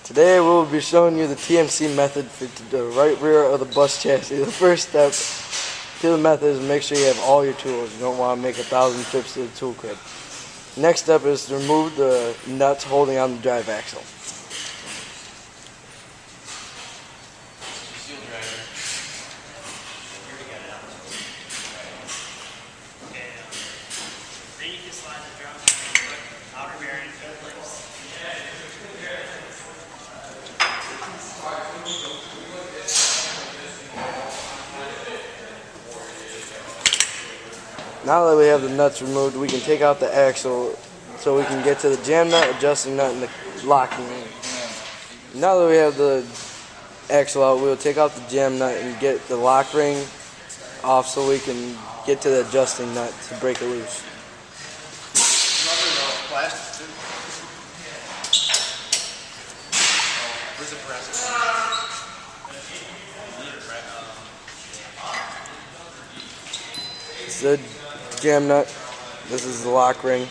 Today we'll be showing you the TMC method for the right rear of the bus chassis. The first step to the method is make sure you have all your tools. You don't want to make 1,000 trips to the tool crib. Next step is to remove the nuts holding on the drive axle. Now that we have the nuts removed, we can take out the axle so we can get to the jam nut, adjusting nut, and the locking ring. Now that we have the axle out, we'll take out the jam nut and get the lock ring off so we can get to the adjusting nut to break it loose. It's the jam nut. This is the lock ring.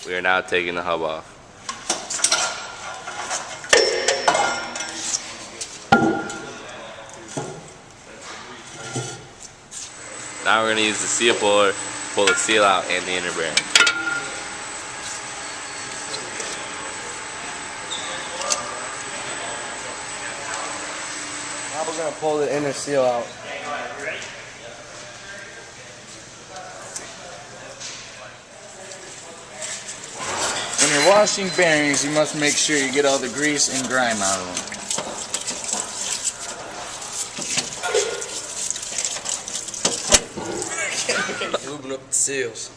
We are now taking the hub off. Now we're going to use the seal puller to pull the seal out and the inner bearing. Now we're going to pull the inner seal out. When you're washing bearings, you must make sure you get all the grease and grime out of them. Lubing up the seals.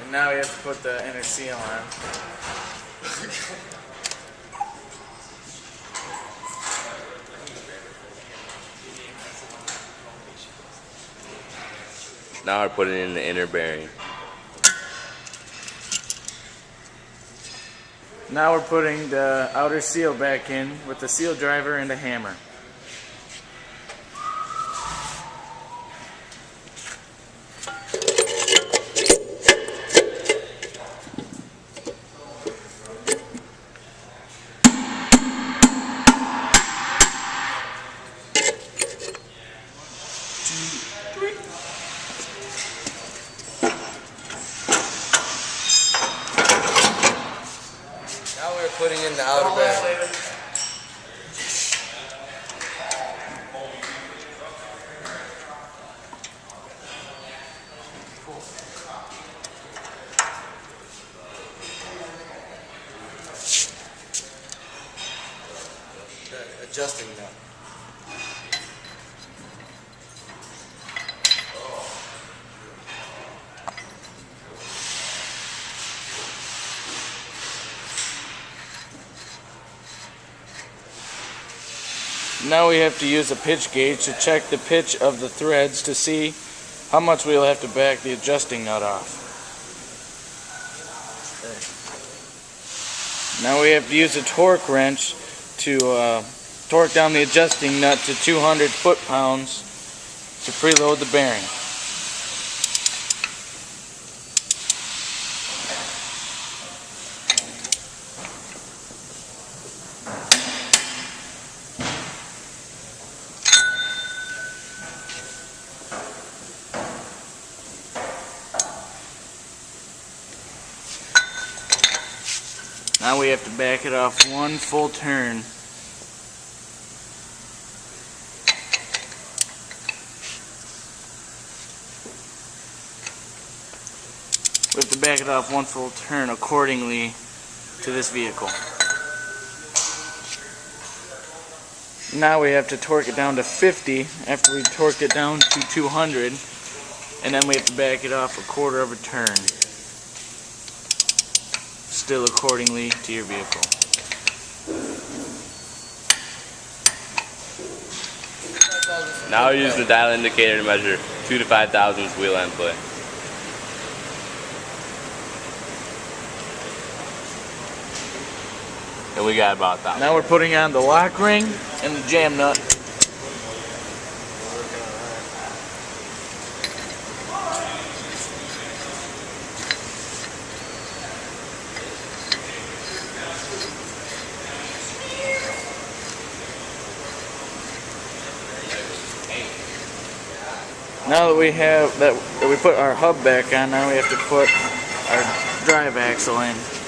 And now we have to put the inner seal on. Now we're putting in the inner bearing. Now we're putting the outer seal back in with the seal driver and a hammer. Now we're putting in the outer bearing. Adjusting nut. Now we have to use a pitch gauge to check the pitch of the threads to see how much we'll have to back the adjusting nut off. Now we have to use a torque wrench to torque down the adjusting nut to 200 foot-pounds to preload the bearing. Now we have to back it off one full turn. We have to back it off one full turn accordingly to this vehicle. Now we have to torque it down to 50 after we torqued it down to 200, and then we have to back it off a quarter of a turn. Still accordingly to your vehicle. Now we use the dial indicator to measure 2 to 5 thousandths wheel end play. And we got about 1,000. Now we're putting on the lock ring and the jam nut. Now that we have that we put our hub back on, now we have to put our drive axle in.